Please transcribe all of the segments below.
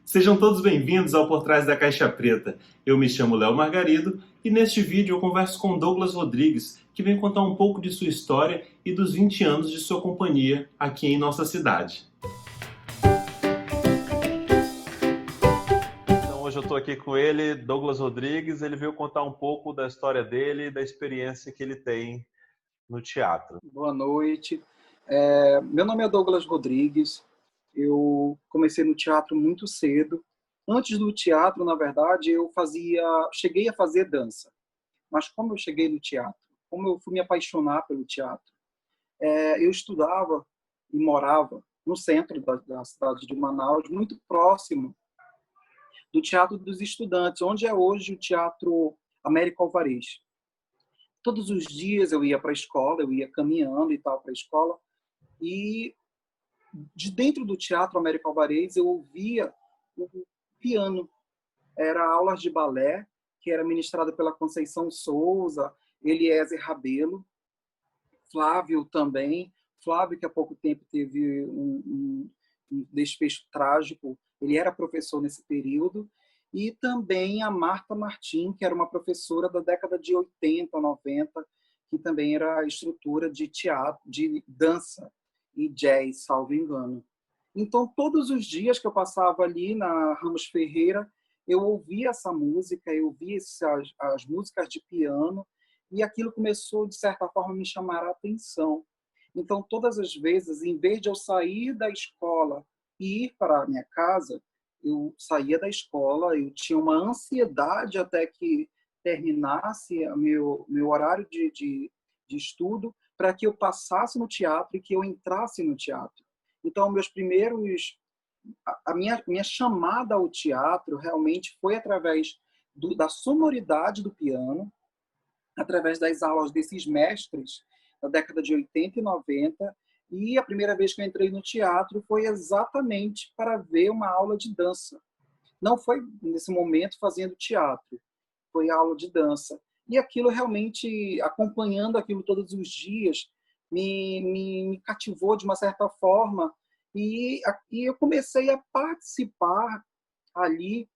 Sejam todos bem-vindos ao Por Trás da Caixa Preta. Eu me chamo Léo Margarido e neste vídeo eu converso com Douglas Rodrigues, que vem contar um pouco de sua história e dos 20 anos de sua companhia aqui em nossa cidade. Então hoje eu estou aqui com ele, Douglas Rodrigues. Ele veio contar um pouco da história dele e da experiência que ele tem no teatro. Boa noite. Meu nome é Douglas Rodrigues. Eu comecei no teatro muito cedo. Antes do teatro, na verdade, cheguei a fazer dança. Mas como eu cheguei no teatro, como eu fui me apaixonar pelo teatro, eu estudava e morava no centro da cidade de Manaus, muito próximo do Teatro dos Estudantes, onde é hoje o Teatro Américo Alvarez. Todos os dias eu ia para a escola, eu ia caminhando e tal para a escola, e de dentro do Teatro Américo Alvarez eu ouvia o piano. Era aulas de balé, que era ministrada pela Conceição Souza, Eliezer Rabelo, Flávio também. Flávio, que há pouco tempo teve um desfecho trágico, ele era professor nesse período. E também a Marta Martim, que era uma professora da década de 80, 90, que também era instrutora de teatro, de dança e jazz, salvo engano. Então, todos os dias que eu passava ali na Ramos Ferreira, eu ouvia essa música, eu ouvia as músicas de piano, e aquilo começou, de certa forma, a me chamar a atenção. Então, todas as vezes, em vez de eu sair da escola e ir para a minha casa, eu saía da escola, eu tinha uma ansiedade até que terminasse meu horário de estudo, para que eu passasse no teatro e que eu entrasse no teatro. Então, a minha chamada ao teatro realmente foi através da sonoridade do piano, através das aulas desses mestres da década de 80 e 90, e a primeira vez que eu entrei no teatro foi exatamente para ver uma aula de dança. Não foi nesse momento fazendo teatro, foi aula de dança. E aquilo realmente, acompanhando aquilo todos os dias, me cativou de uma certa forma, e eu comecei a participar ali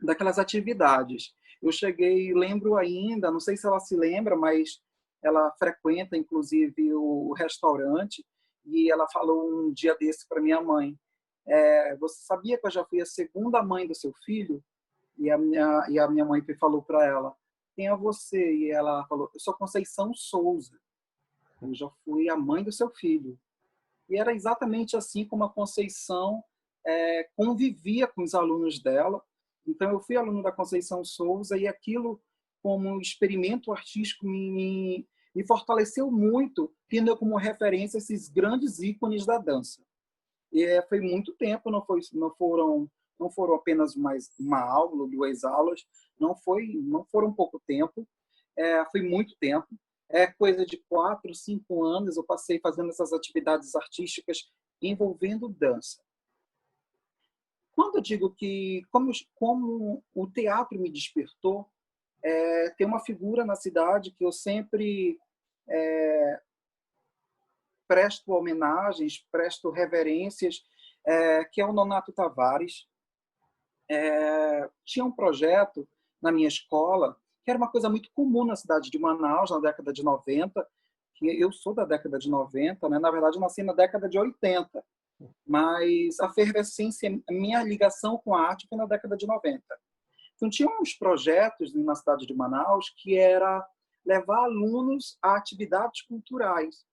daquelas atividades. Eu cheguei, lembro ainda, não sei se ela se lembra, mas ela frequenta, inclusive, o restaurante, e ela falou um dia desse para minha mãe: você sabia que eu já fui a segunda mãe do seu filho? E a minha mãe falou para ela: quem é você? E ela falou: eu sou Conceição Souza, eu já fui a mãe do seu filho. E era exatamente assim como a Conceição convivia com os alunos dela. Então, eu fui aluno da Conceição Souza, e aquilo, como um experimento artístico, me fortaleceu muito, tendo como referência esses grandes ícones da dança. E foi muito tempo, não foram apenas mais uma aula, 2 aulas, não foram pouco tempo, foi muito tempo. Coisa de 4, 5 anos eu passei fazendo essas atividades artísticas envolvendo dança. Quando eu digo que, como o teatro me despertou, tem uma figura na cidade que eu sempre presto homenagens, presto reverências, que é o Nonato Tavares. Tinha um projeto na minha escola, que era uma coisa muito comum na cidade de Manaus, na década de 90, que eu sou da década de 90, né? Na verdade, eu nasci na década de 80, mas a efervescência, a minha ligação com a arte foi na década de 90. Então, tinha uns projetos na cidade de Manaus que era levar alunos a atividades culturais.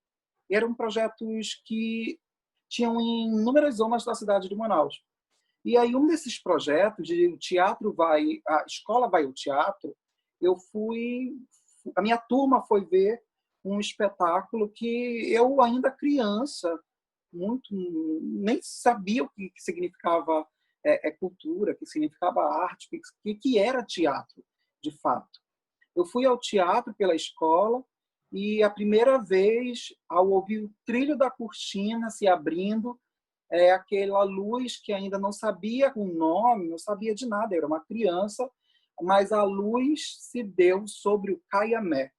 E eram projetos que tinham em inúmeras zonas da cidade de Manaus. E aí, um desses projetos, a escola vai ao teatro, a minha turma foi ver um espetáculo que eu, ainda criança, nem sabia o que significava cultura, que significava arte, que era teatro, de fato. Eu fui ao teatro pela escola, e a primeira vez, ao ouvir o trilho da cortina se abrindo, aquela luz que ainda não sabia o nome, não sabia de nada, eu era uma criança, mas a luz se deu sobre o Caiamé,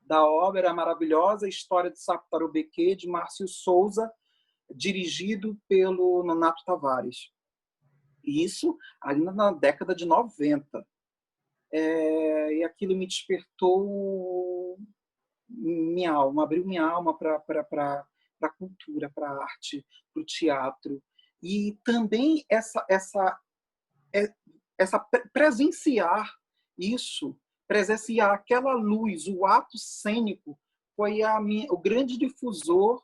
da obra A Maravilhosa História de Sapo Tarubequê, de Márcio Souza, dirigido pelo Nonato Tavares. Isso ainda na década de 90. E aquilo me despertou minha alma, abriu minha alma para a cultura, para a arte, para o teatro. E também presenciar isso, presenciar aquela luz, o ato cênico, foi o grande difusor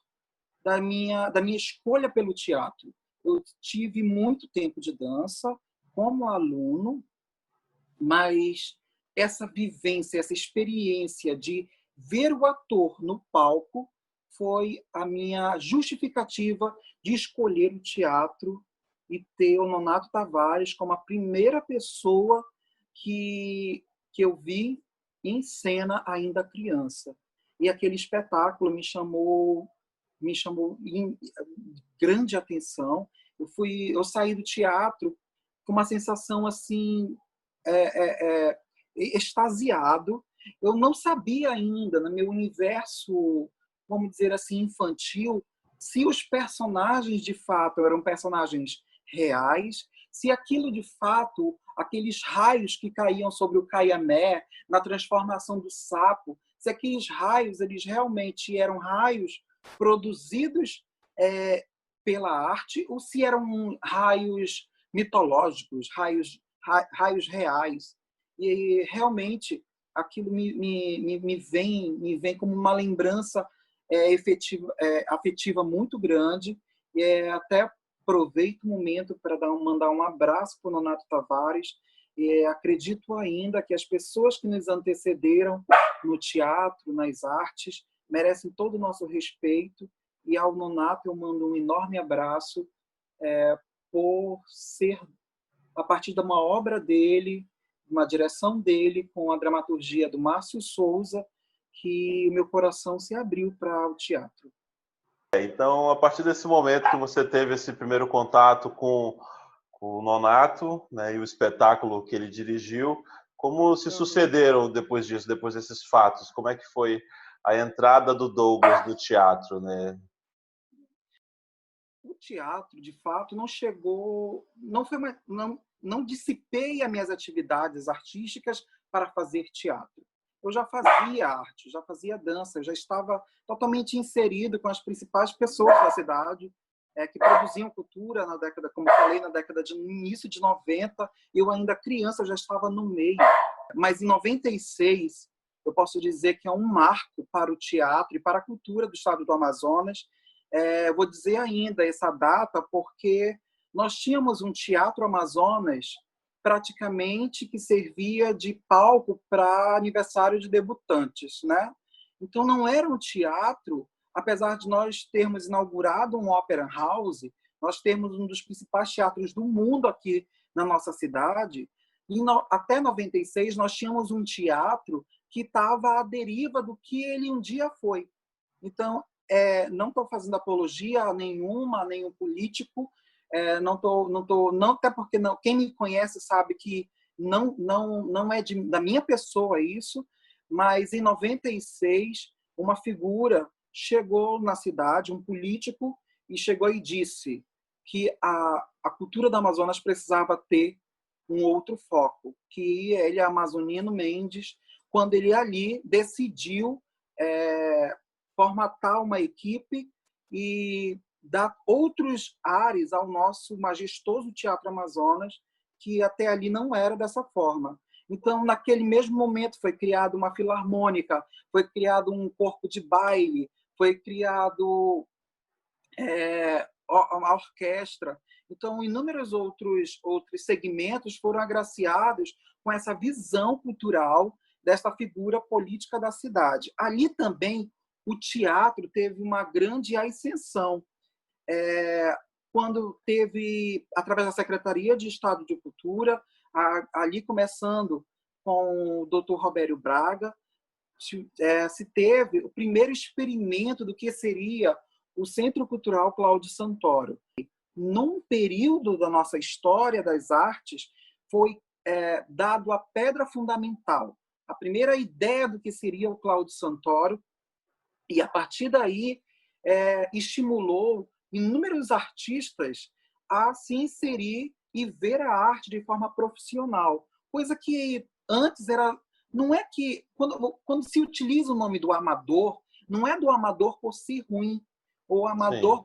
da minha escolha pelo teatro. Eu tive muito tempo de dança como aluno, mas essa vivência, essa experiência de ver o ator no palco foi a minha justificativa de escolher o teatro e ter o Nonato Tavares como a primeira pessoa que eu vi em cena ainda criança. E aquele espetáculo me chamou em grande atenção. Eu saí do teatro com uma sensação assim, extasiado. Eu não sabia ainda, no meu universo, vamos dizer assim, infantil, se os personagens de fato eram personagens reais, se aquilo de fato, aqueles raios que caíam sobre o Caiamé na transformação do sapo, se aqueles raios eles realmente eram raios produzidos pela arte ou se eram raios mitológicos, raios reais. E realmente aquilo me vem como uma lembrança afetiva muito grande. E até aproveito o momento para mandar um abraço para o Nonato Tavares. Acredito ainda que as pessoas que nos antecederam no teatro, nas artes, merecem todo o nosso respeito. E ao Nonato eu mando um enorme abraço por ser, a partir de uma obra dele, uma direção dele, com a dramaturgia do Márcio Souza, que o meu coração se abriu para o teatro. Então, a partir desse momento que você teve esse primeiro contato com o Nonato, né, e o espetáculo que ele dirigiu, como se sucederam depois disso, depois desses fatos? Como é que foi a entrada do Douglas no teatro, né? O teatro, de fato, não chegou, não dissipei as minhas atividades artísticas para fazer teatro. Eu já fazia arte, já fazia dança, eu já estava totalmente inserido com as principais pessoas da cidade que produziam cultura na década, como eu falei, no início de 90. Eu ainda criança, eu já estava no meio. Mas em 96, eu posso dizer que é um marco para o teatro e para a cultura do estado do Amazonas. Eu vou dizer ainda essa data porque nós tínhamos um Teatro Amazonas praticamente que servia de palco para aniversário de debutantes, né? Então não era um teatro, apesar de nós termos inaugurado um Opera House, nós temos um dos principais teatros do mundo aqui na nossa cidade, e até 96 nós tínhamos um teatro que estava à deriva do que ele um dia foi. Então, não estou fazendo apologia a nenhum político, não, até porque não, quem me conhece sabe que não é da minha pessoa isso, mas em 96 uma figura chegou na cidade, um político, e chegou e disse que a cultura da Amazonas precisava ter um outro foco, que ele é Amazonino Mendes, quando ele ali decidiu formatar uma equipe e dar outros ares ao nosso majestoso Teatro Amazonas, que até ali não era dessa forma. Então, naquele mesmo momento, foi criada uma filarmônica, foi criado um corpo de baile, foi criado uma orquestra. Então, inúmeros outros segmentos foram agraciados com essa visão cultural desta figura política da cidade. Ali também o teatro teve uma grande ascensão. Quando teve, através da Secretaria de Estado de Cultura, ali começando com o Dr. Robério Braga, se teve o primeiro experimento do que seria o Centro Cultural Cláudio Santoro. Num período da nossa história das artes, foi dado a pedra fundamental, a primeira ideia do que seria o Cláudio Santoro, e a partir daí estimulou inúmeros artistas a se inserir e ver a arte de forma profissional, coisa que antes era, não é que quando se utiliza o nome do amador, não é do amador por ser ruim, ou amador Sim.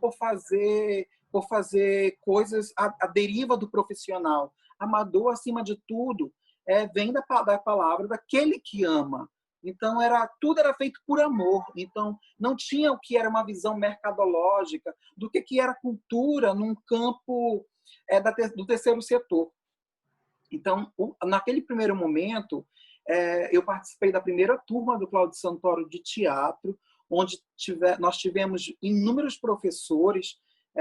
por fazer coisas à deriva do profissional. Amador, acima de tudo, vem da palavra daquele que ama. Então, tudo era feito por amor. Então, não tinha o que era uma visão mercadológica do que era cultura num campo do terceiro setor. Então, naquele primeiro momento, eu participei da primeira turma do Cláudio Santoro de teatro, onde nós tivemos inúmeros professores,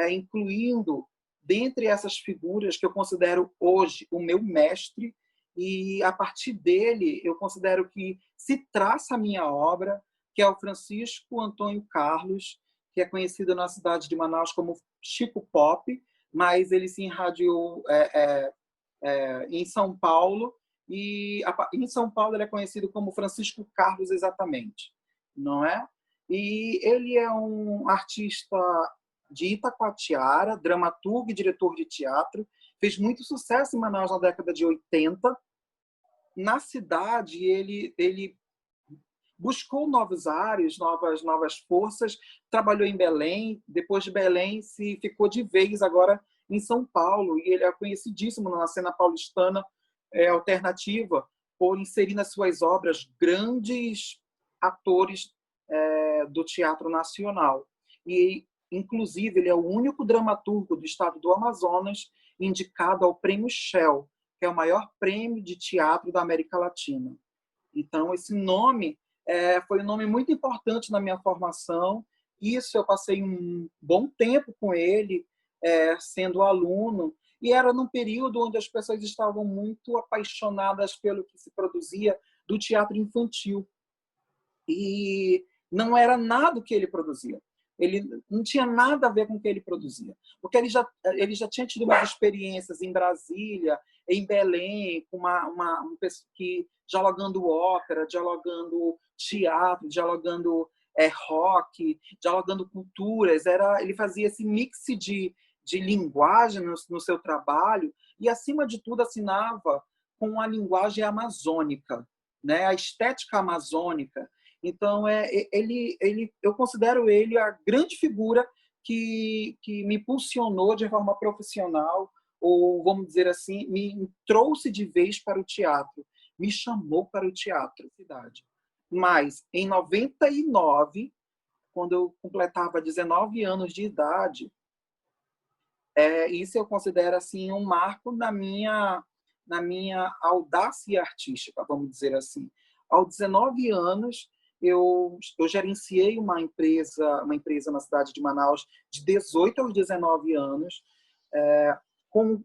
incluindo, dentre essas figuras que eu considero hoje o meu mestre, e a partir dele eu considero que se traça a minha obra, que é o Francisco Antônio Carlos, que é conhecido na cidade de Manaus como Chico Pop, mas ele se irradiou em São Paulo, e em São Paulo ele é conhecido como Francisco Carlos exatamente, não é? E ele é um artista de Itacoatiara, dramaturgo e diretor de teatro, fez muito sucesso em Manaus na década de 80. Na cidade, ele buscou novos ares, novas forças, trabalhou em Belém, depois de Belém se ficou de vez agora em São Paulo, e ele é conhecidíssimo na cena paulistana alternativa por inserir nas suas obras grandes atores do Teatro Nacional. E, inclusive, ele é o único dramaturgo do estado do Amazonas indicado ao Prêmio Shell, que é o maior prêmio de teatro da América Latina. Então, esse nome foi um nome muito importante na minha formação. Isso, eu passei um bom tempo com ele, sendo aluno, e era num período onde as pessoas estavam muito apaixonadas pelo que se produzia do teatro infantil. E não era nada o que ele produzia. Ele não tinha nada a ver com o que ele produzia. Porque ele já tinha tido umas experiências em Brasília, em Belém, com uma pessoa que dialogando ópera, dialogando teatro, dialogando rock, dialogando culturas. Ele fazia esse mix de linguagem no seu trabalho e, acima de tudo, assinava com a linguagem amazônica, né? A estética amazônica. Então, eu considero ele a grande figura que me impulsionou de forma profissional, ou, vamos dizer assim, me trouxe de vez para o teatro, me chamou para o teatro. Mas, em 99, quando eu completava 19 anos de idade, isso eu considero assim, um marco na minha audácia artística, vamos dizer assim. Aos 19 anos, eu gerenciei uma empresa na cidade de Manaus de 18 aos 19 anos, com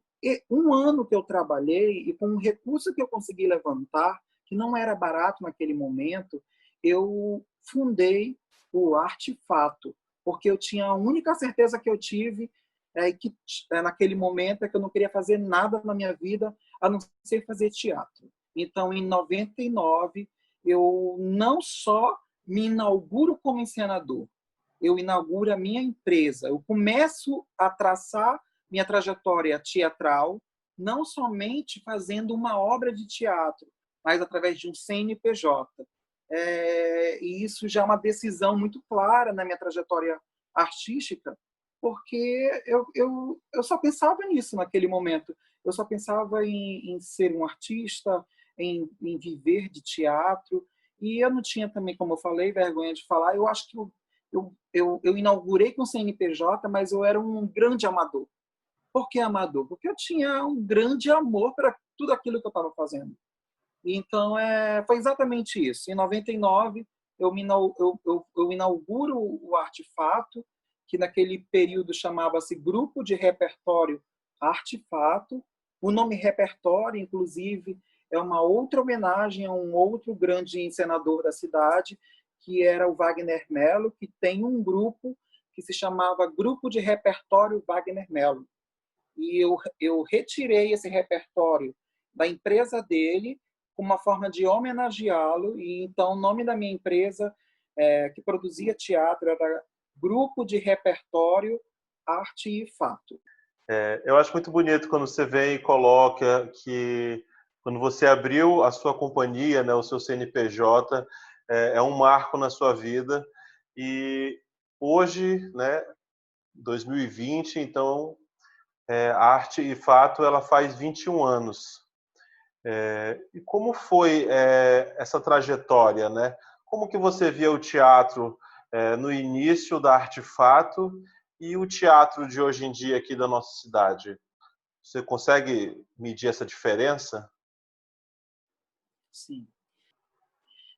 um ano que eu trabalhei e com um recurso que eu consegui levantar, que não era barato naquele momento, eu fundei o Artefato, porque eu tinha a única certeza que eu tive que naquele momento é que eu não queria fazer nada na minha vida a não ser fazer teatro. Então, em 99, eu não só me inauguro como encenador, eu inauguro a minha empresa. Eu começo a traçar minha trajetória teatral, não somente fazendo uma obra de teatro, mas através de um CNPJ. E isso já é uma decisão muito clara na minha trajetória artística, porque eu só pensava nisso naquele momento. Eu só pensava em ser um artista, em viver de teatro. E eu não tinha também, como eu falei, vergonha de falar. Eu acho que eu inaugurei com o CNPJ, mas eu era um grande amador. Por que amador? Porque eu tinha um grande amor para tudo aquilo que eu estava fazendo. Então, foi exatamente isso. Em 99, eu inauguro o Artefato, que naquele período chamava-se Grupo de Repertório Artefato. O nome repertório, inclusive, é uma outra homenagem a um outro grande encenador da cidade, que era o Wagner Mello, que tem um grupo que se chamava Grupo de Repertório Wagner Mello. E eu retirei esse repertório da empresa dele como uma forma de homenageá-lo, e então o nome da minha empresa, que produzia teatro, era Grupo de Repertório Arte e Fato. Eu acho muito bonito quando você vem e coloca que quando você abriu a sua companhia, né, o seu CNPJ, é um marco na sua vida. E hoje, né, 2020, então, a Arte e Fato ela faz 21 anos. E como foi essa trajetória, né? Como que você via o teatro no início da Arte e Fato e o teatro de hoje em dia aqui da nossa cidade? Você consegue medir essa diferença? Sim.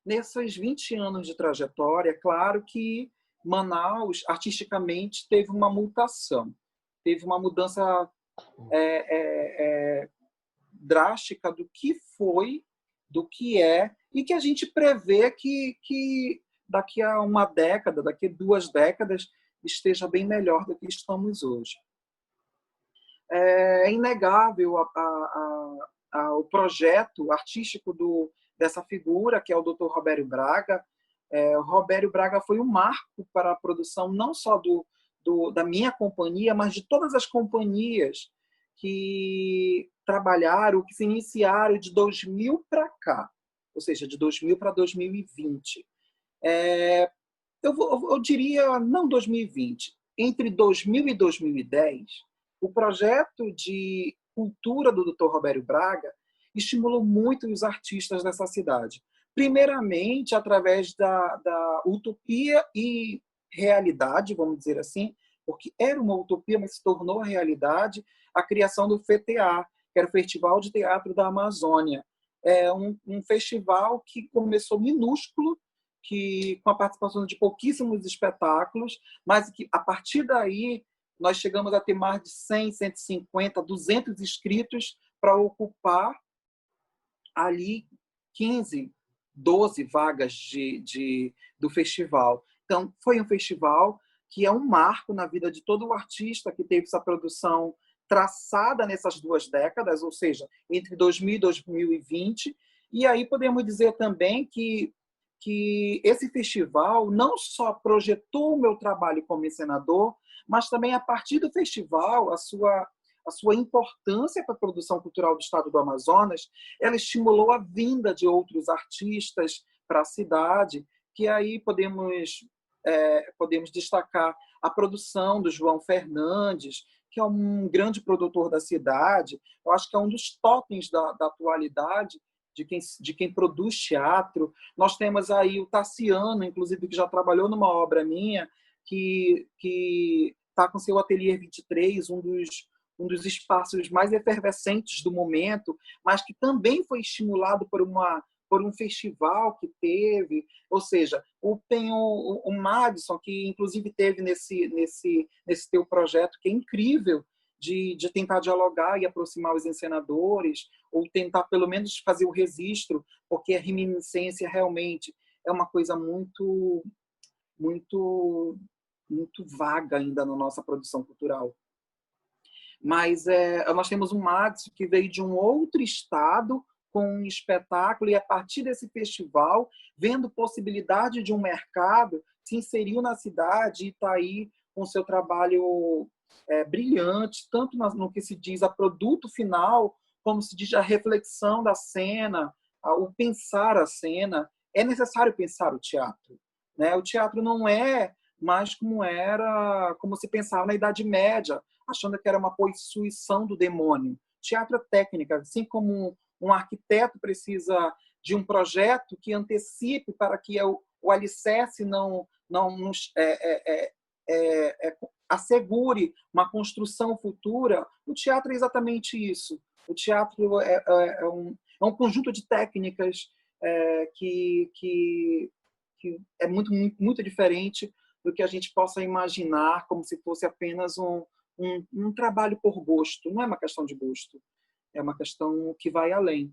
Nesses 20 anos de trajetória, é claro que Manaus, artisticamente, teve uma mutação. Teve uma mudança drástica do que foi, do que é, e que a gente prevê que daqui a uma década, daqui a 2 décadas, esteja bem melhor do que estamos hoje. É inegável o projeto artístico dessa figura, que é o Dr. Robério Braga. O Robério Braga foi um marco para a produção não só da minha companhia, mas de todas as companhias que trabalharam, que se iniciaram de 2000 para cá, ou seja, de 2000 para 2020. Eu diria, não 2020, entre 2000 e 2010, o projeto de cultura do Dr. Robério Braga estimulou muito os artistas dessa cidade. Primeiramente, através da utopia e realidade, vamos dizer assim, porque era uma utopia, mas se tornou realidade, a criação do FETEA, que era o Festival de Teatro da Amazônia. É um festival que começou minúsculo, com a participação de pouquíssimos espetáculos, mas que, a partir daí, nós chegamos a ter mais de 100, 150, 200 inscritos para ocupar ali 15, 12 vagas do festival. Então, foi um festival que é um marco na vida de todo o artista que teve essa produção traçada nessas 2 décadas, ou seja, entre 2000 e 2020. E aí podemos dizer também que esse festival não só projetou o meu trabalho como encenador, mas também, a partir do festival, a sua importância para a produção cultural do estado do Amazonas, ela estimulou a vinda de outros artistas para a cidade, que aí podemos destacar a produção do João Fernandes, que é um grande produtor da cidade. Eu acho que é um dos totens da atualidade, de quem produz teatro. Nós temos aí o Tassiano, inclusive, que já trabalhou numa obra minha, que está com seu Ateliê 23, um dos espaços mais efervescentes do momento, mas que também foi estimulado por um festival que teve. Ou seja, tem o Madison, que inclusive teve nesse teu projeto, que é incrível, de tentar dialogar e aproximar os encenadores, ou tentar pelo menos fazer o registro, porque a reminiscência realmente é uma coisa muito, muito, muito vaga ainda na nossa produção cultural. Mas nós temos um Madison que veio de um outro estado com um espetáculo, e a partir desse festival, vendo possibilidade de um mercado, se inseriu na cidade e está aí com seu trabalho brilhante, tanto no que se diz a produto final, como se diz a reflexão da cena, o pensar a cena. É necessário pensar o teatro, né? O teatro não é mais como se pensava na Idade Média, achando que era uma possuição do demônio. Teatro é técnica, assim como um arquiteto precisa de um projeto que antecipe para que o alicerce não assegure uma construção futura. O teatro é exatamente isso. O teatro é um conjunto de técnicas que é muito, muito, muito diferente do que a gente possa imaginar como se fosse apenas um trabalho por gosto. Não é uma questão de gosto, é uma questão que vai além.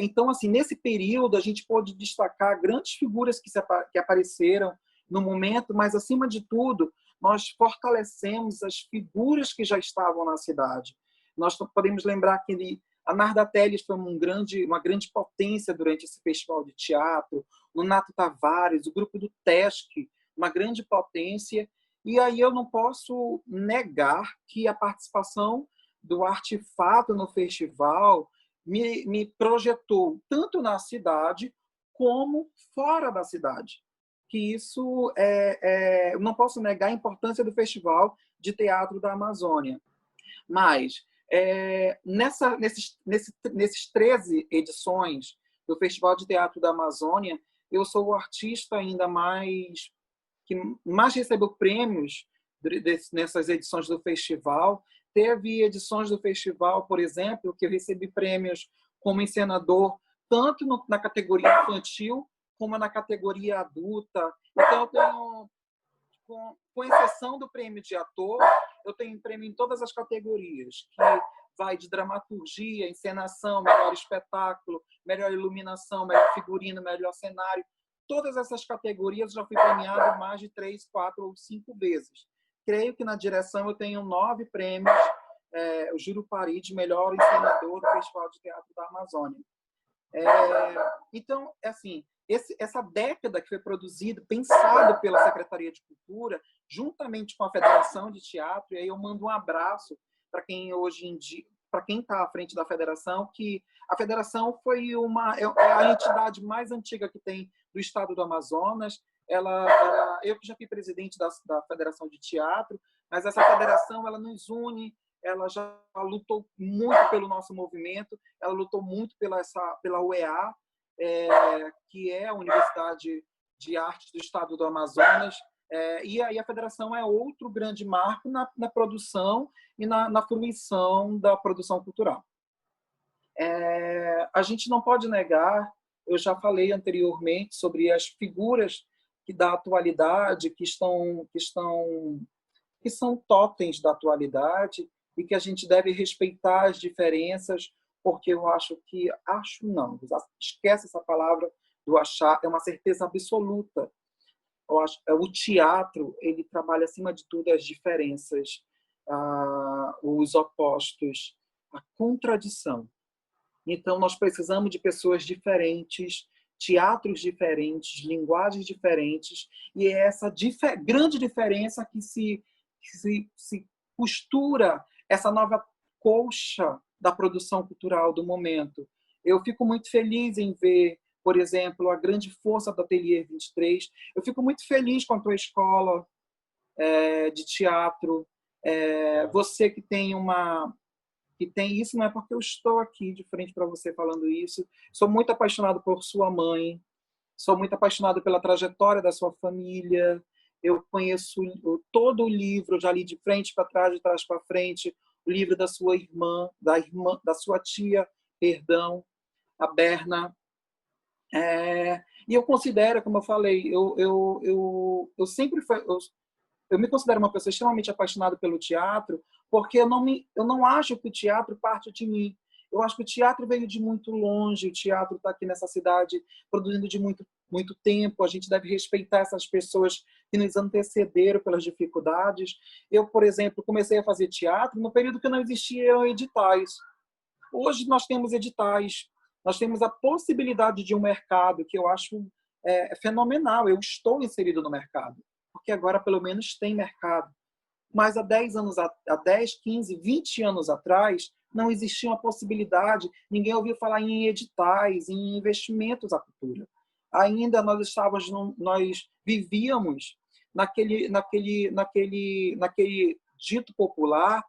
Então, assim, nesse período, a gente pode destacar grandes figuras que apareceram no momento, mas, acima de tudo, nós fortalecemos as figuras que já estavam na cidade. Nós podemos lembrar que a Narda Telles foi uma grande potência durante esse festival de teatro, o Nato Tavares, o grupo do TESC, uma grande potência, E aí eu não posso negar que a participação do Artefato no festival me projetou tanto na cidade como fora da cidade. Que isso eu não posso negar a importância do Festival de Teatro da Amazônia. Mas nesses 13 edições do Festival de Teatro da Amazônia, eu sou o artista ainda que mais recebeu prêmios nessas edições do festival. Teve edições do festival, por exemplo, que eu recebi prêmios como encenador, tanto na categoria infantil como na categoria adulta. Então, eu tenho, com exceção do prêmio de ator, eu tenho prêmio em todas as categorias, que vai de dramaturgia, encenação, melhor espetáculo, melhor iluminação, melhor figurino, melhor cenário. Todas essas categorias eu já fui premiado mais de 3, 4 ou 5 vezes. Creio que na direção eu tenho 9 prêmios, o Jurupari de melhor encenador do Festival de Teatro da Amazônia. Então, assim, essa década que foi produzido, pensado pela Secretaria de Cultura, juntamente com a Federação de Teatro, e aí eu mando um abraço para quem hoje em dia, para quem está à frente da Federação, que a Federação foi a entidade mais antiga que tem do Estado do Amazonas. Eu que já fui presidente da Federação de Teatro, mas essa federação ela nos une, ela já lutou muito pelo nosso movimento, ela lutou muito pela UEA, que é a Universidade de Artes do Estado do Amazonas, e aí a federação é outro grande marco na produção e na fruição da produção cultural. A gente não pode negar, eu já falei anteriormente sobre as figuras da atualidade, que são totens da atualidade e que a gente deve respeitar as diferenças, porque eu não, esquece essa palavra do achar, é uma certeza absoluta. O teatro, ele trabalha acima de tudo as diferenças, os opostos, a contradição. Então, nós precisamos de pessoas diferentes, teatros diferentes, linguagens diferentes, e é essa grande diferença que se costura essa nova colcha da produção cultural do momento. Eu fico muito feliz em ver, por exemplo, a grande força do Ateliê 23. Eu fico muito feliz com a tua escola de teatro. Você que tem isso, não é porque eu estou aqui de frente para você falando isso. Sou muito apaixonado por sua mãe, sou muito apaixonado pela trajetória da sua família. Eu conheço todo o livro, já li de frente para trás, de trás para frente, o livro da sua irmã, da sua tia, perdão, a Berna. E eu considero, como eu falei, eu sempre eu me considero uma pessoa extremamente apaixonada pelo teatro, porque eu não acho que o teatro parte de mim. Eu acho que o teatro veio de muito longe, o teatro está aqui nessa cidade produzindo de muito, muito tempo. A gente deve respeitar essas pessoas que nos antecederam pelas dificuldades. Eu, por exemplo, comecei a fazer teatro no período que não existiam editais. Hoje nós temos editais, nós temos a possibilidade de um mercado que eu acho fenomenal. Eu estou inserido no mercado, porque agora pelo menos tem mercado. Mas há 10, 15, 20 anos atrás, não existia uma possibilidade, ninguém ouvia falar em editais, em investimentos à cultura. Ainda nós vivíamos naquele dito popular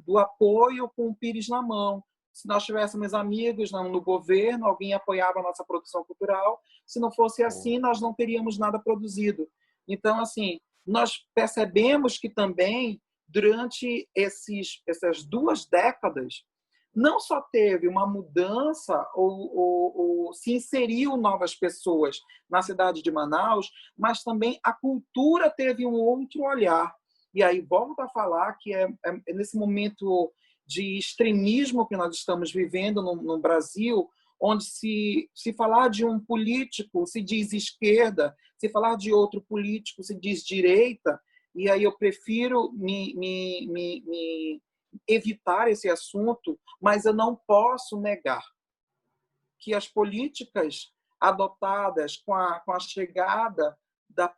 do apoio com o pires na mão. Se nós tivéssemos amigos no governo, alguém apoiava a nossa produção cultural. Se não fosse assim, nós não teríamos nada produzido. Então, assim, nós percebemos que também, durante essas 2 décadas, não só teve uma mudança ou se inseriu novas pessoas na cidade de Manaus, mas também a cultura teve um outro olhar. E aí volto a falar que é nesse momento de extremismo que nós estamos vivendo no Brasil, onde se falar de um político se diz esquerda, se falar de outro político se diz direita, e aí eu prefiro me evitar esse assunto, mas eu não posso negar que as políticas adotadas com a chegada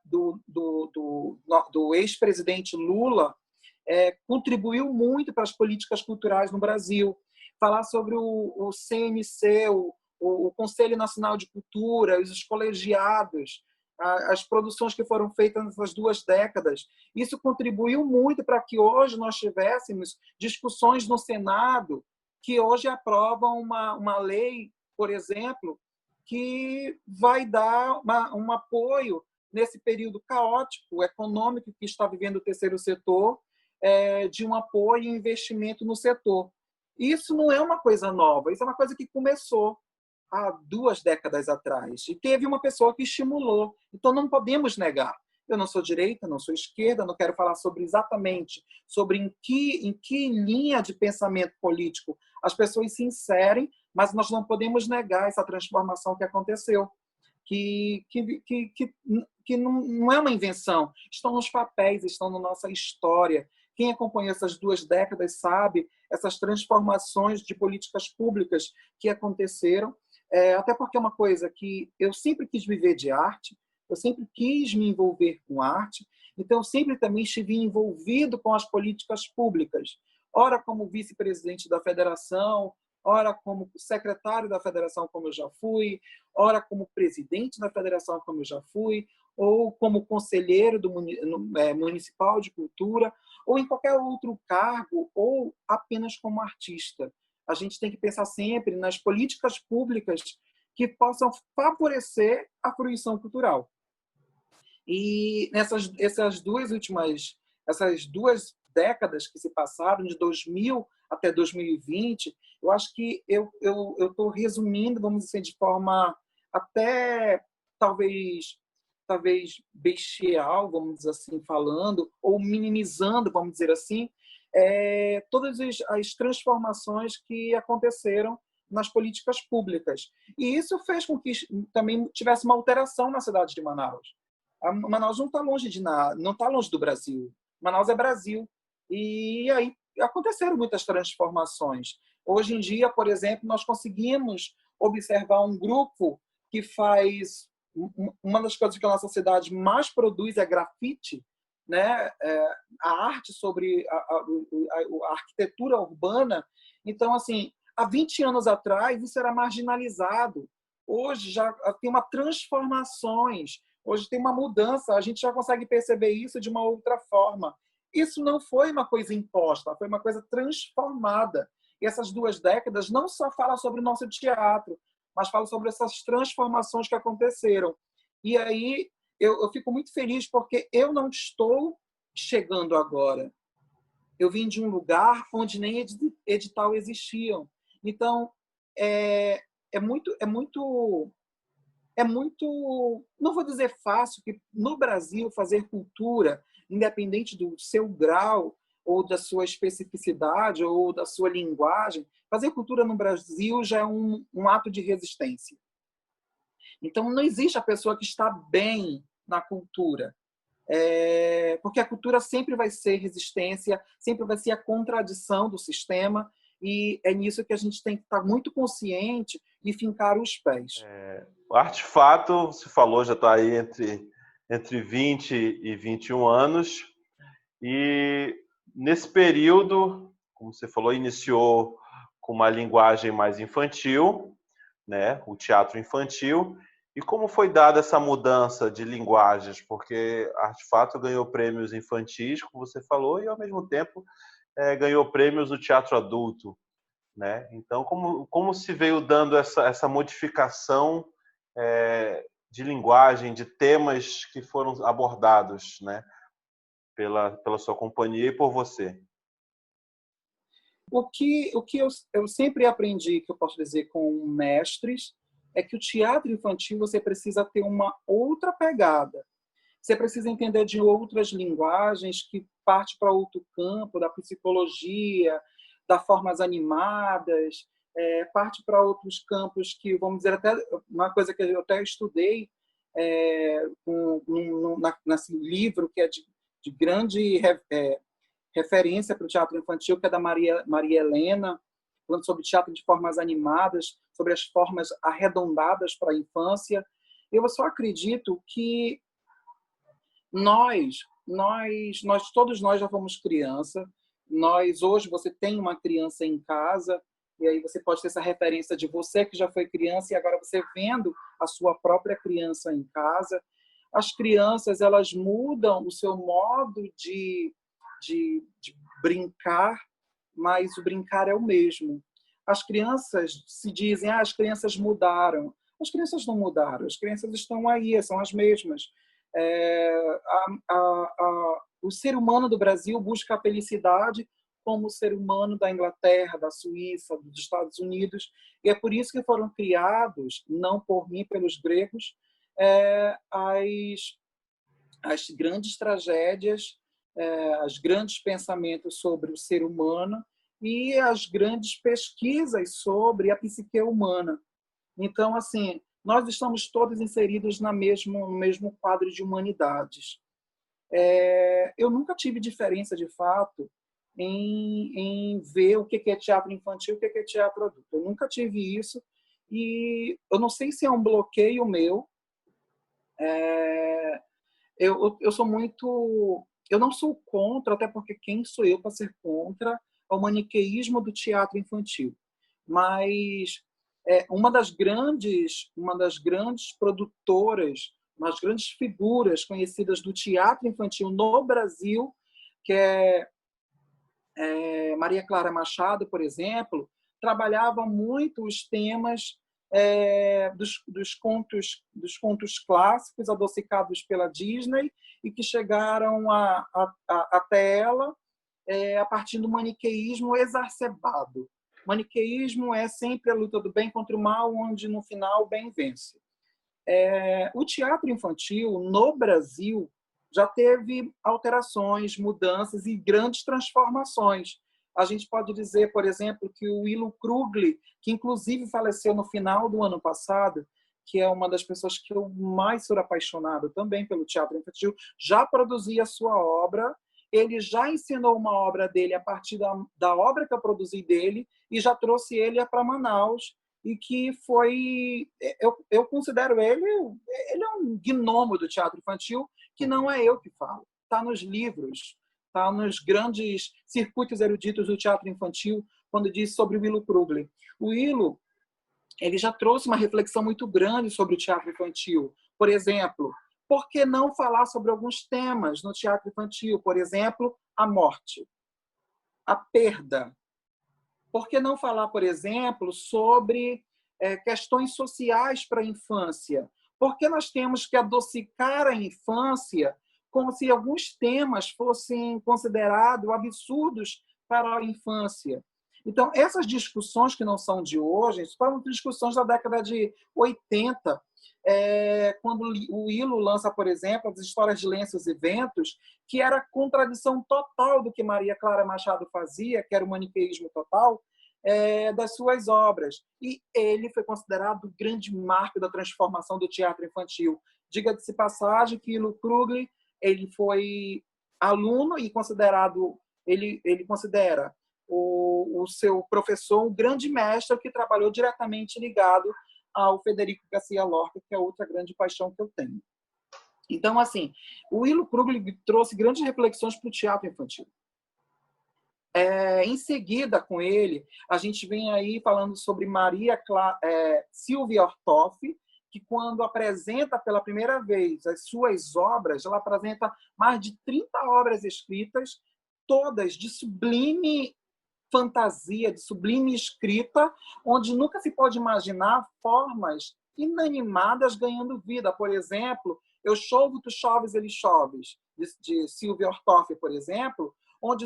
do ex-presidente Lula contribuiu muito para as políticas culturais no Brasil. Falar sobre o CNC, o Conselho Nacional de Cultura, os colegiados, as produções que foram feitas nessas 2 décadas. Isso contribuiu muito para que hoje nós tivéssemos discussões no Senado que hoje aprovam uma lei, por exemplo, que vai dar um apoio nesse período caótico econômico que está vivendo o terceiro setor, de um apoio e investimento no setor. Isso não é uma coisa nova, isso é uma coisa que começou há 2 décadas atrás. E teve uma pessoa que estimulou. Então, não podemos negar. Eu não sou direita, não sou esquerda, não quero falar sobre exatamente sobre em que linha de pensamento político as pessoas se inserem, mas nós não podemos negar essa transformação que aconteceu, que não é uma invenção. Estão nos papéis, estão na nossa história. Quem acompanha essas 2 décadas sabe essas transformações de políticas públicas que aconteceram, até porque é uma coisa que eu sempre quis viver de arte, eu sempre quis me envolver com arte, então eu sempre também estive envolvido com as políticas públicas, ora como vice-presidente da federação, ora como secretário da federação, como eu já fui, ora como presidente da federação, como eu já fui, ou como conselheiro do municipal de cultura, ou em qualquer outro cargo, ou apenas como artista. A gente tem que pensar sempre nas políticas públicas que possam favorecer a fruição cultural. E essas 2 décadas que se passaram, de 2000 até 2020, eu acho que eu estou resumindo, vamos dizer, de forma até talvez bestial, vamos dizer assim, falando, ou minimizando, vamos dizer assim, todas as transformações que aconteceram nas políticas públicas. E isso fez com que também tivesse uma alteração na cidade de Manaus. Manaus não está longe não está longe do Brasil. Manaus é Brasil. E aí aconteceram muitas transformações. Hoje em dia, por exemplo, nós conseguimos observar um grupo que faz... Uma das coisas que a nossa cidade mais produz é grafite, né? A arte sobre a arquitetura urbana. Então, assim, há 20 anos atrás, isso era marginalizado. Hoje já tem uma transformações, hoje tem uma mudança, a gente já consegue perceber isso de uma outra forma. Isso não foi uma coisa imposta, foi uma coisa transformada. E essas 2 décadas não só falam sobre o nosso teatro, mas falam sobre essas transformações que aconteceram. E aí eu fico muito feliz porque eu não estou chegando agora. Eu vim de um lugar onde nem edital existiam. Então, é muito, não vou dizer fácil, que no Brasil fazer cultura, independente do seu grau ou da sua especificidade ou da sua linguagem, fazer cultura no Brasil já é um ato de resistência. Então, não existe a pessoa que está bem na cultura, porque a cultura sempre vai ser resistência, sempre vai ser a contradição do sistema, e é nisso que a gente tem que estar muito consciente e fincar os pés. O Artefato, se falou, já está aí entre 20 e 21 anos, e nesse período, como você falou, iniciou com uma linguagem mais infantil, né, o teatro infantil. E como foi dada essa mudança de linguagens? Porque Artefato ganhou prêmios infantis, como você falou, e ao mesmo tempo ganhou prêmios do teatro adulto, né? Então, como se veio dando essa modificação de linguagem, de temas que foram abordados, né, pela sua companhia e por você? O que eu sempre aprendi, que eu posso dizer com mestres, é que o teatro infantil você precisa ter uma outra pegada. Você precisa entender de outras linguagens que parte para outro campo, da psicologia, das formas animadas, parte para outros campos que, vamos dizer, até uma coisa que eu até estudei nesse livro que é de grande referência para o teatro infantil, que é da Maria Helena, falando sobre teatro de formas animadas, sobre as formas arredondadas para a infância. Eu só acredito que Todos nós já fomos criança. Hoje você tem uma criança em casa e aí você pode ter essa referência de você que já foi criança e agora você vendo a sua própria criança em casa. As crianças, elas mudam o seu modo de brincar, mas o brincar é o mesmo. As crianças se dizem, as crianças mudaram. As crianças não mudaram, as crianças estão aí, são as mesmas. O ser humano do Brasil busca a felicidade como o ser humano da Inglaterra, da Suíça, dos Estados Unidos, e é por isso que foram criados, não por mim, pelos gregos, as grandes tragédias, os grandes pensamentos sobre o ser humano e as grandes pesquisas sobre a psique humana. Então, assim, nós estamos todos inseridos no mesmo quadro de humanidades. Eu nunca tive diferença, de fato, em ver o que é teatro infantil e o que é teatro adulto. Eu nunca tive isso e eu não sei se é um bloqueio meu. Eu sou muito... Eu não sou contra, até porque quem sou eu para ser contra o maniqueísmo do teatro infantil. Mas uma das grandes produtoras, umas grandes figuras conhecidas do teatro infantil no Brasil, que é Maria Clara Machado, por exemplo, trabalhava muito os temas dos contos clássicos adocicados pela Disney e que chegaram até ela a partir do maniqueísmo exacerbado. Maniqueísmo é sempre a luta do bem contra o mal, onde no final o bem vence. O teatro infantil no Brasil já teve alterações, mudanças e grandes transformações. A gente pode dizer, por exemplo, que o Willo Krugli, que inclusive faleceu no final do ano passado, que é uma das pessoas que eu mais sou apaixonado também pelo teatro infantil, já produzia a sua obra. Ele já ensinou uma obra dele a partir da obra que eu produzi dele e já trouxe ele para Manaus. E que foi... Eu considero ele é um gnomo do teatro infantil, que não é eu que falo. Está nos livros, está nos grandes circuitos eruditos do teatro infantil, quando diz sobre o Willo Krugli. O Willo, ele já trouxe uma reflexão muito grande sobre o teatro infantil. Por exemplo, por que não falar sobre alguns temas no teatro infantil? Por exemplo, a morte, a perda. Por que não falar, por exemplo, sobre questões sociais para a infância? Por que nós temos que adocicar a infância como se alguns temas fossem considerados absurdos para a infância? Então, essas discussões que não são de hoje, foram discussões da década de 80, quando o Willo lança, por exemplo, as histórias de Lenços e Ventos, que era contradição total do que Maria Clara Machado fazia, que era o maniqueísmo total, das suas obras. E ele foi considerado o grande marco da transformação do teatro infantil. Diga-se passagem que Willo Krugli, ele foi aluno e considerado, ele considera o seu professor um grande mestre que trabalhou diretamente ligado ao Federico Garcia Lorca, que é outra grande paixão que eu tenho. Então, assim, o Willo Krugli trouxe grandes reflexões para o teatro infantil. Em seguida, com ele, a gente vem aí falando sobre Sylvia Ortoff, que quando apresenta pela primeira vez as suas obras, ela apresenta mais de 30 obras escritas, todas de sublime fantasia, de sublime escrita, onde nunca se pode imaginar formas inanimadas ganhando vida. Por exemplo, Eu Chovo, Tu Choves, Ele Choves, de Sylvia Ortoff, por exemplo, onde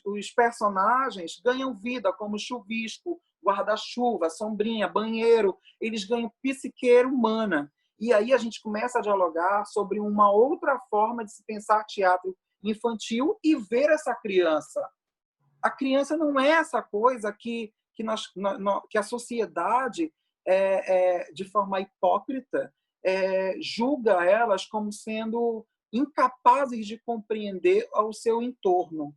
os personagens ganham vida, como chuvisco, guarda-chuva, sombrinha, banheiro, eles ganham psique humana. E aí a gente começa a dialogar sobre uma outra forma de se pensar teatro infantil e ver essa criança. A criança não é essa coisa que a sociedade, de forma hipócrita, julga elas como sendo incapazes de compreender o seu entorno.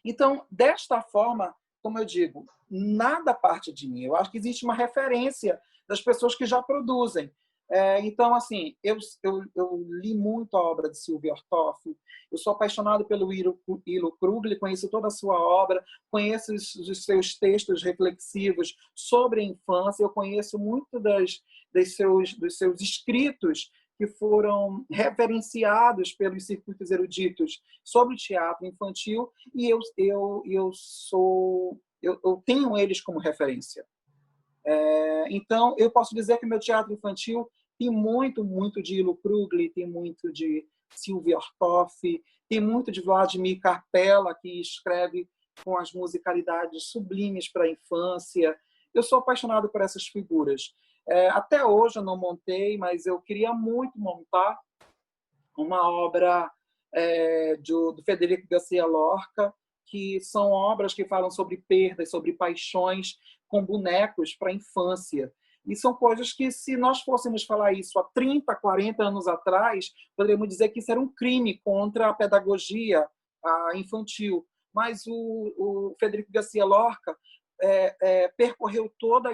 Então, desta forma, como eu digo, nada parte de mim. Eu acho que existe uma referência das pessoas que já produzem. Então, assim, eu li muito a obra de Sylvia Ortoff, eu sou apaixonado pelo Ilo Krugli, conheço toda a sua obra, conheço os seus textos reflexivos sobre a infância, eu conheço muito dos seus escritos que foram referenciados pelos circuitos eruditos sobre o teatro infantil, e eu tenho eles como referência. Então, eu posso dizer que meu teatro infantil tem muito, muito de Ilo Krugli, tem muito de Sylvia Ortoff, tem muito de Vladimir Carpella, que escreve com as musicalidades sublimes para a infância. Eu sou apaixonado por essas figuras. Até hoje eu não montei, mas eu queria muito montar uma obra do Federico Garcia Lorca, que são obras que falam sobre perdas, sobre paixões, com bonecos para a infância. E são coisas que, se nós fôssemos falar isso há 30, 40 anos atrás, poderíamos dizer que isso era um crime contra a pedagogia infantil. Mas o Federico Garcia Lorca percorreu toda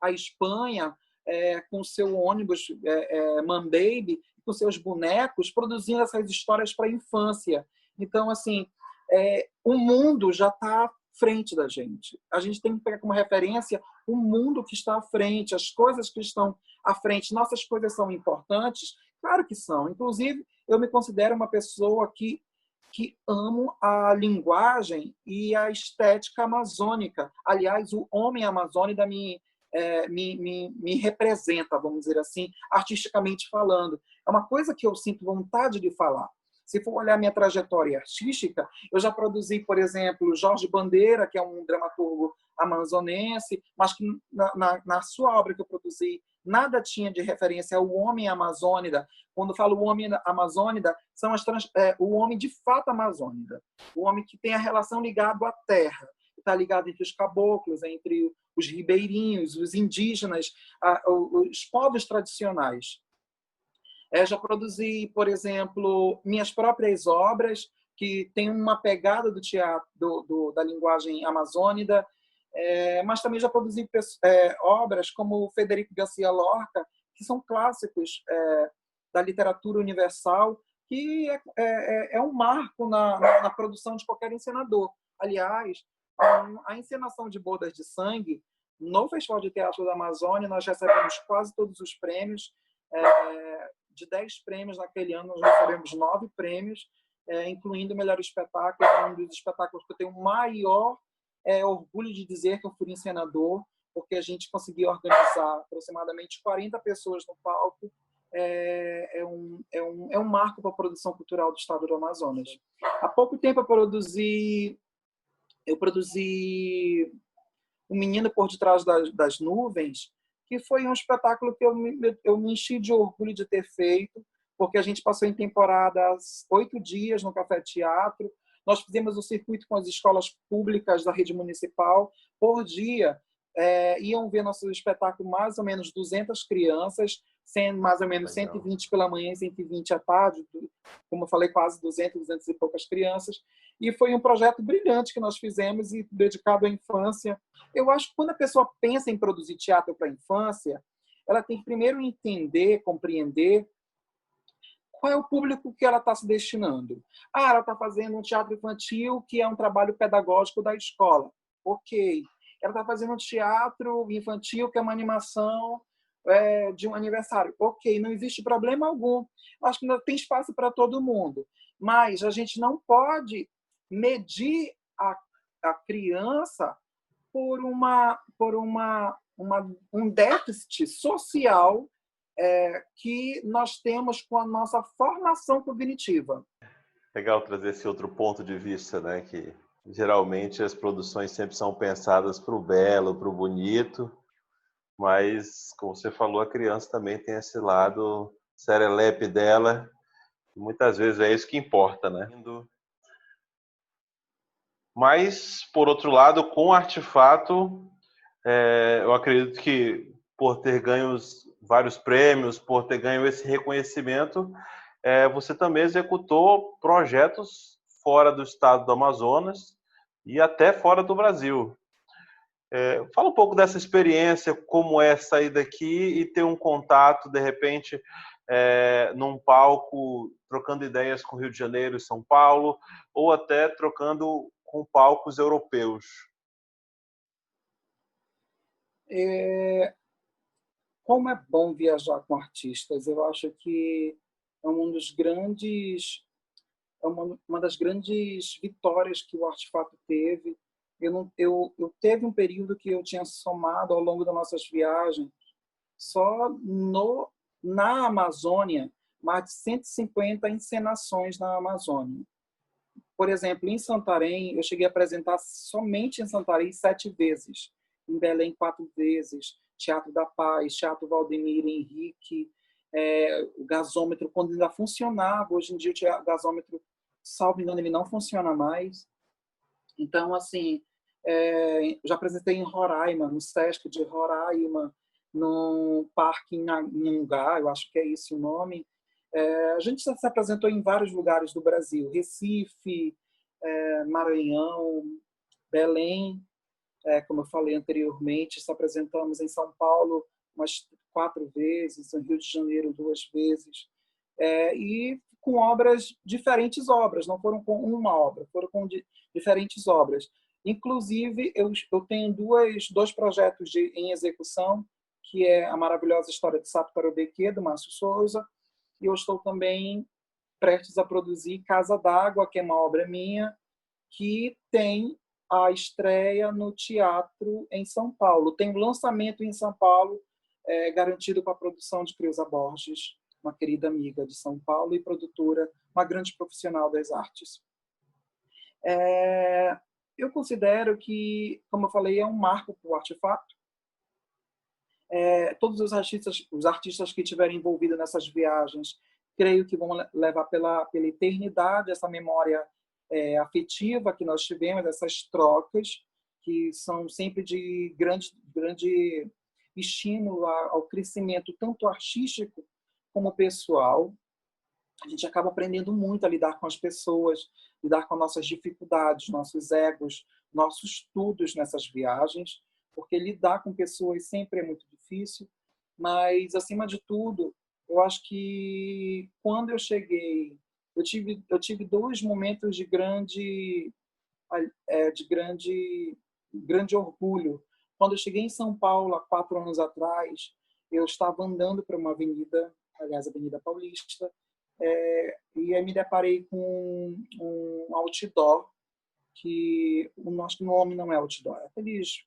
a Espanha com seu ônibus Man Baby, com seus bonecos, produzindo essas histórias para a infância. Então, assim, o mundo já está à frente da gente. A gente tem que pegar como referência o mundo que está à frente, as coisas que estão à frente. Nossas coisas são importantes? Claro que são. Inclusive, eu me considero uma pessoa que amo a linguagem e a estética amazônica. Aliás, o homem amazônida me representa, vamos dizer assim, artisticamente falando. É uma coisa que eu sinto vontade de falar. Se for olhar minha trajetória artística, eu já produzi, por exemplo, Jorge Bandeira, que é um dramaturgo amazonense, mas que na sua obra que eu produzi, nada tinha de referência ao homem amazônida. Quando eu falo homem amazônida, são o homem de fato amazônida, o homem que tem a relação ligado à terra, está ligado entre os caboclos, entre os ribeirinhos, os indígenas, os povos tradicionais. Já produzi, por exemplo, minhas próprias obras, que têm uma pegada do teatro, da linguagem amazônida, mas também já produzi obras como Federico Garcia Lorca, que são clássicos da literatura universal, que é um marco na produção de qualquer encenador. Aliás, a encenação de Bodas de Sangue, no Festival de Teatro da Amazônia, nós recebemos quase todos os prêmios. De 10 prêmios naquele ano, nós recebemos 9 prêmios, incluindo o melhor espetáculo, um dos espetáculos que eu tenho o maior orgulho de dizer que eu fui encenador, porque a gente conseguiu organizar aproximadamente 40 pessoas no palco. É um marco para a produção cultural do estado do Amazonas. Há pouco tempo eu produzi O Menino por Detrás das Nuvens, que foi um espetáculo que eu me enchi de orgulho de ter feito, porque a gente passou em temporadas 8 dias no Café Teatro. Nós fizemos o circuito com as escolas públicas da rede municipal. Por dia, iam ver nosso espetáculo mais ou menos 200 crianças, sendo mais ou menos 120 pela manhã e 120 à tarde, como eu falei, quase 200 e poucas crianças. E foi um projeto brilhante que nós fizemos e dedicado à infância. Eu acho que quando a pessoa pensa em produzir teatro para a infância, ela tem que primeiro entender, compreender qual é o público que ela está se destinando. Ela está fazendo um teatro infantil que é um trabalho pedagógico da escola. Ok. Ela está fazendo um teatro infantil que é uma animação de um aniversário. Ok, não existe problema algum. Acho que ainda tem espaço para todo mundo. Mas a gente não pode medir a criança por um déficit social que nós temos com a nossa formação cognitiva. Legal trazer esse outro ponto de vista, né? Que geralmente as produções sempre são pensadas para o belo, para o bonito, mas, como você falou, a criança também tem esse lado serelepe dela, e muitas vezes é isso que importa, né? Mas, por outro lado, com o Artefato, eu acredito que por ter ganho vários prêmios, por ter ganho esse reconhecimento, você também executou projetos fora do estado do Amazonas e até fora do Brasil. Fala um pouco dessa experiência, como é sair daqui e ter um contato, de repente, num palco, trocando ideias com Rio de Janeiro e São Paulo, ou até trocando com palcos europeus. Como é bom viajar com artistas. Eu acho que é uma das grandes vitórias que o Artefato teve. Eu teve um período que eu tinha somado ao longo das nossas viagens, só na Amazônia, mais de 150 encenações na Amazônia. Por exemplo, em Santarém, eu cheguei a apresentar somente em Santarém 7 vezes, em Belém 4 vezes, Teatro da Paz, Teatro Valdemir Henrique, o gasômetro, quando ainda funcionava. Hoje em dia o gasômetro, salvo engano, ele não funciona mais. Então, assim, já apresentei em Roraima, no Sesc de Roraima, no Parque Inhangá, eu acho que é esse o nome. A gente já se apresentou em vários lugares do Brasil, Recife, Maranhão, Belém, como eu falei anteriormente, se apresentamos em São Paulo umas 4 vezes, em Rio de Janeiro 2 vezes, e com diferentes obras, não foram com uma obra, foram com diferentes obras. Inclusive, eu tenho dois projetos em execução, que é a maravilhosa história de Sapo Tarobequê, do Márcio Souza, e eu estou também prestes a produzir Casa d'Água, que é uma obra minha, que tem a estreia no teatro em São Paulo. Tem um lançamento em São Paulo, garantido com a produção de Creuza Borges, uma querida amiga de São Paulo e produtora, uma grande profissional das artes. Eu considero que, como eu falei, é um marco para o Artefato. Todos os artistas que estiverem envolvidos nessas viagens, creio que vão levar pela eternidade essa memória afetiva que nós tivemos, essas trocas, que são sempre de grande estímulo ao crescimento, tanto artístico como pessoal. A gente acaba aprendendo muito a lidar com as pessoas, lidar com nossas dificuldades, nossos egos, nossos estudos nessas viagens, porque lidar com pessoas sempre é muito difícil, mas, acima de tudo, eu acho que quando eu cheguei, eu tive 2 momentos de grande orgulho. Quando eu cheguei em São Paulo, há 4 anos atrás, eu estava andando por uma avenida, aliás, Avenida Paulista, e aí me deparei com um outdoor, que o nosso nome não é outdoor, é aqueles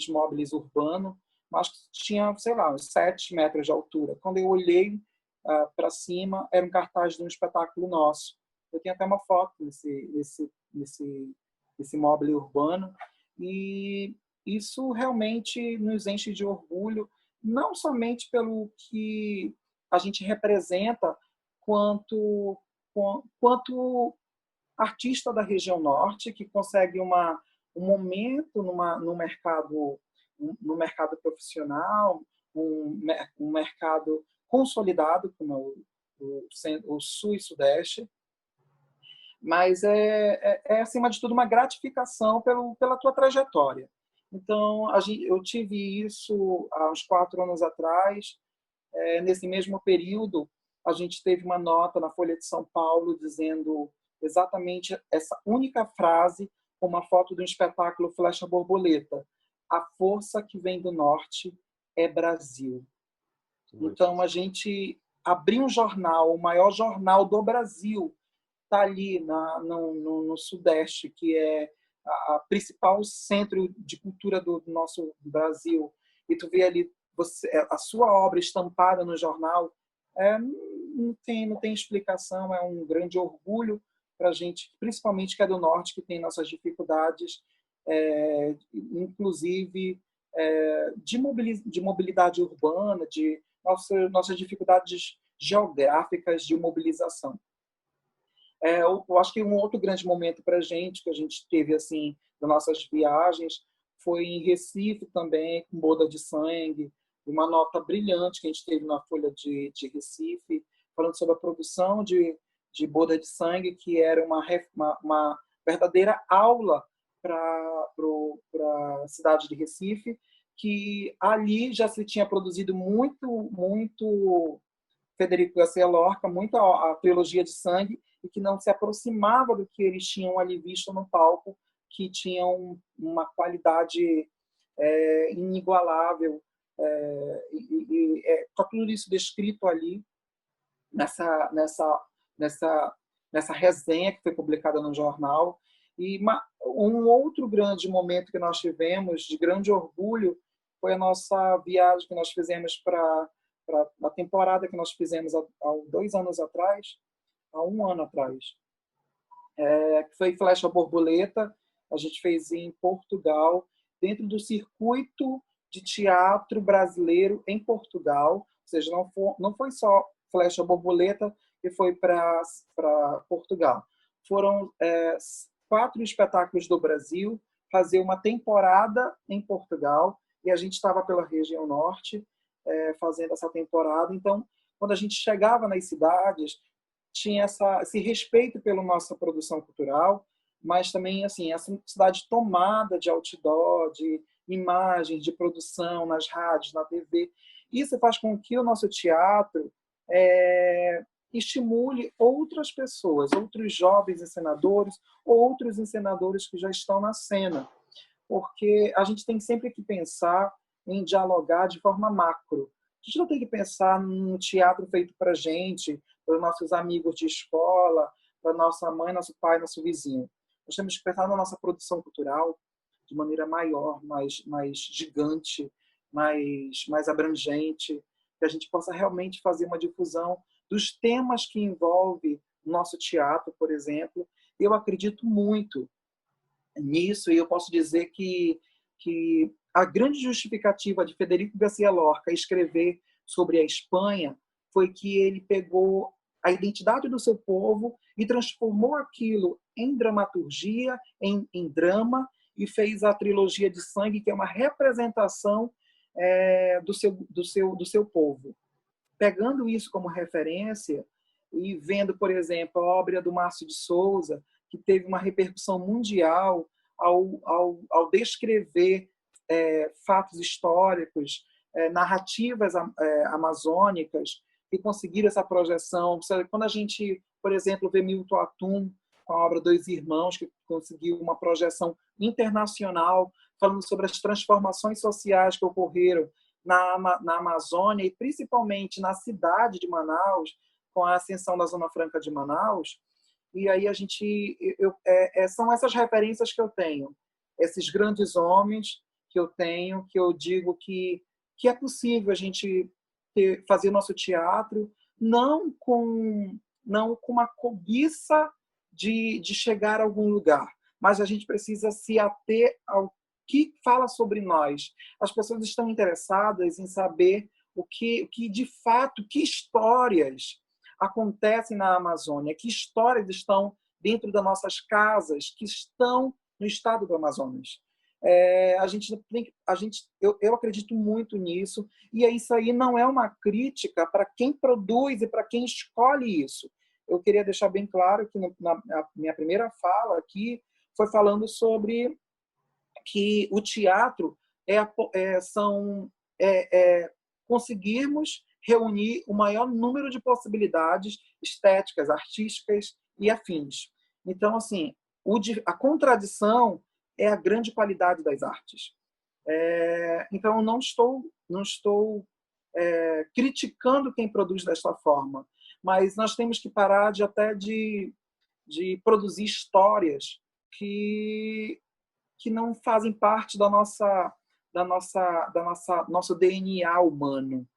móveis urbanos, mas que tinha, sei lá, uns 7 metros de altura. Quando eu olhei para cima, era um cartaz de um espetáculo nosso. Eu tenho até uma foto nesse móvel urbano, e isso realmente nos enche de orgulho, não somente pelo que a gente representa, quanto artista da região norte que consegue um momento no mercado profissional, um mercado consolidado como o Sul e Sudeste, mas acima de tudo uma gratificação pela tua trajetória. Então, eu tive isso há uns 4 anos atrás. Nesse mesmo período, a gente teve uma nota na Folha de São Paulo dizendo exatamente essa única frase, com uma foto do espetáculo Flecha Borboleta: a força que vem do norte é Brasil. Então, a gente abriu um jornal, o maior jornal do Brasil, está ali no Sudeste, que é a principal centro de cultura do nosso Brasil, e tu vê ali a sua obra estampada no jornal, não tem explicação. É um grande orgulho para a gente, principalmente que é do Norte, que tem nossas dificuldades, inclusive de mobilidade urbana, de nossas dificuldades geográficas de mobilização. Eu acho que um outro grande momento para a gente, que a gente teve assim, nas nossas viagens, foi em Recife também, com Boda de Sangue, uma nota brilhante que a gente teve na Folha de Recife, falando sobre a produção de Boda de Sangue, que era uma verdadeira aula para a cidade de Recife, que ali já se tinha produzido muito Federico Garcia Lorca, muito a trilogia de Sangue, e que não se aproximava do que eles tinham ali visto no palco, que tinham uma qualidade inigualável. Está tudo isso descrito ali nessa resenha que foi publicada no jornal. E um outro grande momento que nós tivemos, de grande orgulho, foi a nossa viagem que nós fizemos para a temporada que nós fizemos há 2 anos atrás, há 1 ano atrás, que foi Flecha Borboleta. A gente fez em Portugal, dentro do circuito de teatro brasileiro em Portugal. Ou seja, não foi só Flecha Borboleta que foi para Portugal. Foram 4 espetáculos do Brasil, fazer uma temporada em Portugal, e a gente estava pela região norte fazendo essa temporada. Então, quando a gente chegava nas cidades, tinha esse respeito pela nossa produção cultural, mas também assim, essa cidade tomada de outdoor, de imagens, de produção nas rádios, na TV. Isso faz com que o nosso teatro estimule outras pessoas, outros jovens encenadores, outros encenadores que já estão na cena, porque a gente tem sempre que pensar em dialogar de forma macro. A gente não tem que pensar num teatro feito para a gente, para os nossos amigos de escola, para nossa mãe, nosso pai, nosso vizinho. Nós temos que pensar na nossa produção cultural de maneira maior, mais gigante, mais abrangente, que a gente possa realmente fazer uma difusão dos temas que envolvem o nosso teatro, por exemplo. Eu acredito muito nisso, e eu posso dizer que a grande justificativa de Federico Garcia Lorca escrever sobre a Espanha foi que ele pegou a identidade do seu povo e transformou aquilo em dramaturgia, em drama, e fez a trilogia de Sangue, que é uma representação do seu povo. Pegando isso como referência e vendo, por exemplo, a obra do Márcio de Souza, que teve uma repercussão mundial ao descrever fatos históricos, narrativas amazônicas, que conseguiram essa projeção. Quando a gente, por exemplo, vê Milton Atum com a obra Dois Irmãos, que conseguiu uma projeção internacional, falando sobre as transformações sociais que ocorreram na Amazônia, e principalmente na cidade de Manaus, com a ascensão da Zona Franca de Manaus. E aí são essas referências que eu tenho, esses grandes homens que eu tenho, que eu digo que é possível a gente fazer nosso teatro não com uma cobiça de chegar a algum lugar, mas a gente precisa se ater ao que fala sobre nós. As pessoas estão interessadas em saber o que de fato, que histórias acontecem na Amazônia, que histórias estão dentro das nossas casas, que estão no estado do Amazonas. Eu acredito muito nisso, e isso aí não é uma crítica para quem produz e para quem escolhe isso. Eu queria deixar bem claro que na minha primeira fala aqui foi falando sobre que o teatro conseguirmos reunir o maior número de possibilidades estéticas, artísticas e afins. Então, assim, a contradição é a grande qualidade das artes. Então, eu não estou criticando quem produz desta forma, mas nós temos que parar de produzir histórias que não fazem parte do nosso DNA humano,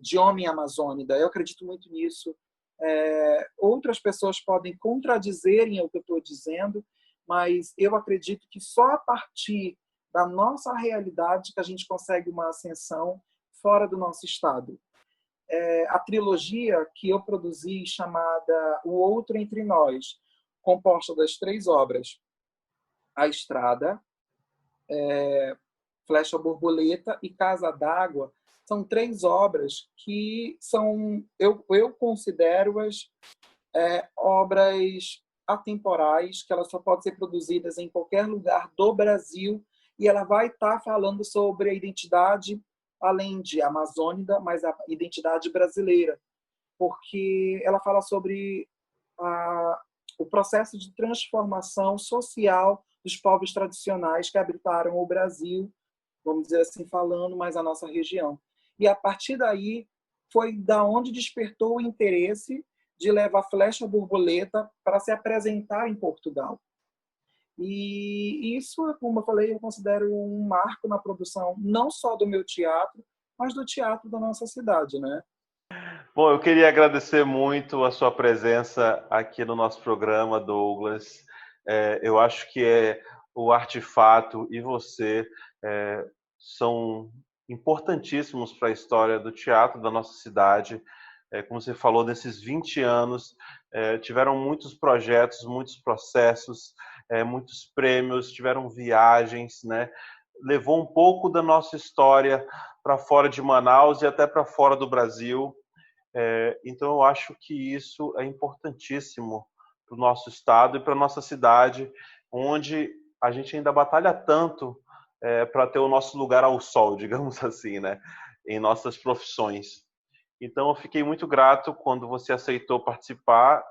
de homem amazônida. Eu acredito muito nisso. Outras pessoas podem contradizerem o que eu estou dizendo, mas eu acredito que só a partir da nossa realidade que a gente consegue uma ascensão fora do nosso estado. A trilogia que eu produzi, chamada O Outro Entre Nós, composta das 3 obras, A Estrada, Flecha Borboleta e Casa d'Água, são 3 obras que eu considero-as obras atemporais, que elas só podem ser produzidas em qualquer lugar do Brasil, e ela vai estar falando sobre a identidade, além de amazônica, mas a identidade brasileira, porque ela fala sobre o processo de transformação social dos povos tradicionais que habitaram o Brasil, vamos dizer assim, falando mais a nossa região. E a partir daí foi da onde despertou o interesse de levar Flecha Borboleta para se apresentar em Portugal. E isso, como eu falei, eu considero um marco na produção não só do meu teatro, mas do teatro da nossa cidade, né? Bom, eu queria agradecer muito a sua presença aqui no nosso programa, Douglas. Eu acho que o Artefato e você são importantíssimos para a história do teatro da nossa cidade. Como você falou, nesses 20 anos, tiveram muitos projetos, muitos processos, muitos prêmios, tiveram viagens, né? Levou um pouco da nossa história para fora de Manaus e até para fora do Brasil. Então, eu acho que isso é importantíssimo para o nosso estado e para a nossa cidade, onde a gente ainda batalha tanto para ter o nosso lugar ao sol, digamos assim, né? Em nossas profissões. Então, eu fiquei muito grato quando você aceitou participar.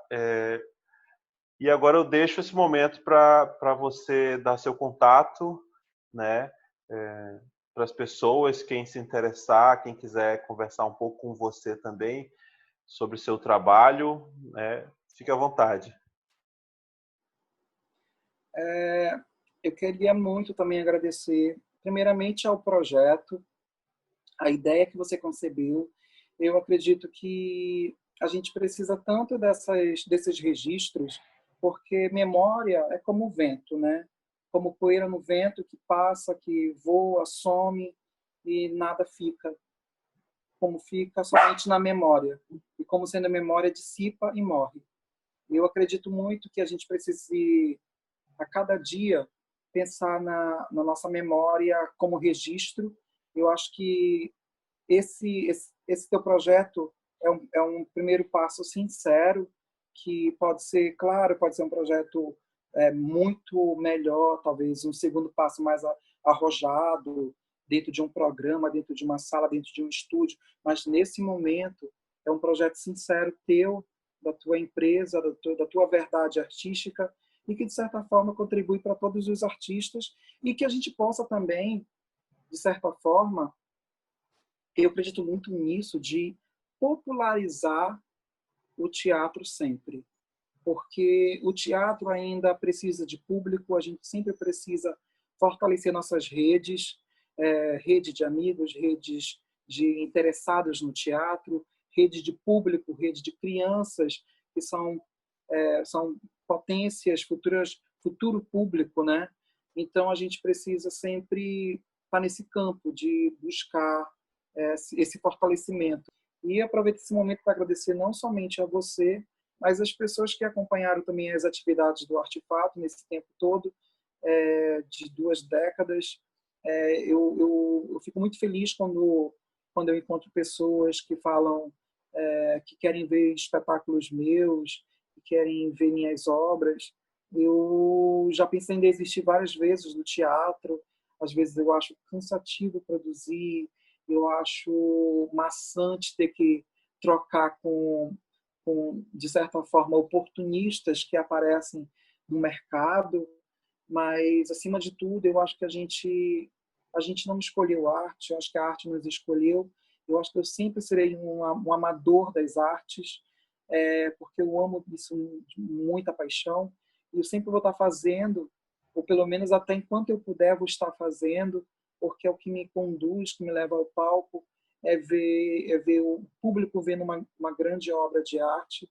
E agora eu deixo esse momento para você dar seu contato, né? Para as pessoas, quem se interessar, quem quiser conversar um pouco com você também sobre o seu trabalho, né? Fique à vontade. Eu queria muito também agradecer, primeiramente, ao projeto, a ideia que você concebeu. Eu acredito que a gente precisa tanto desses registros, porque memória é como o vento, né? Como poeira no vento que passa, que voa, some e nada fica. Como fica somente na memória. E como sendo a memória dissipa e morre. Eu acredito muito que a gente precise, a cada dia, pensar na nossa memória como registro. Eu acho que esse teu projeto é um primeiro passo sincero, que pode ser, claro, pode ser um projeto muito melhor, talvez um segundo passo mais arrojado, dentro de um programa, dentro de uma sala, dentro de um estúdio, mas nesse momento é um projeto sincero teu, da tua empresa, da tua verdade artística, e que, de certa forma, contribui para todos os artistas, e que a gente possa também, de certa forma, eu acredito muito nisso, de popularizar o teatro sempre. Porque o teatro ainda precisa de público, a gente sempre precisa fortalecer nossas redes, rede de amigos, redes de interessados no teatro, rede de público, rede de crianças, que são potências futuras, futuro público, né? Então, a gente precisa sempre estar nesse campo de buscar esse fortalecimento. E aproveito esse momento para agradecer não somente a você, mas as pessoas que acompanharam também as atividades do Artefato nesse tempo todo, de 2 décadas. Eu fico muito feliz quando eu encontro pessoas que falam que querem ver espetáculos meus, que querem ver minhas obras. Eu já pensei em desistir várias vezes do teatro. Às vezes eu acho cansativo produzir, eu acho maçante ter que trocar com, de certa forma, oportunistas que aparecem no mercado, mas, acima de tudo, eu acho que a gente não escolheu a arte, eu acho que a arte nos escolheu. Eu acho que eu sempre serei um amador das artes, porque eu amo isso de muita paixão, e eu sempre vou estar fazendo, ou pelo menos até enquanto eu puder, vou estar fazendo, porque é o que me conduz, que me leva ao palco, é ver o público vendo uma grande obra de arte.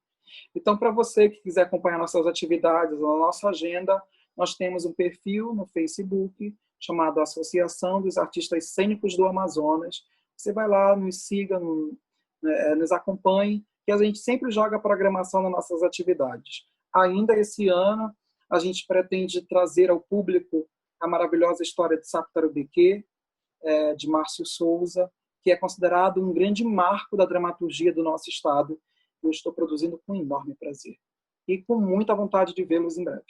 Então, para você que quiser acompanhar nossas atividades, a nossa agenda, nós temos um perfil no Facebook chamado Associação dos Artistas Cênicos do Amazonas. Você vai lá, nos siga, nos acompanhe, que a gente sempre joga a programação nas nossas atividades. Ainda esse ano, a gente pretende trazer ao público a maravilhosa história de Saptarubeque, de Márcio Souza, que é considerado um grande marco da dramaturgia do nosso estado. Eu estou produzindo com enorme prazer. e com muita vontade de vê-los em breve.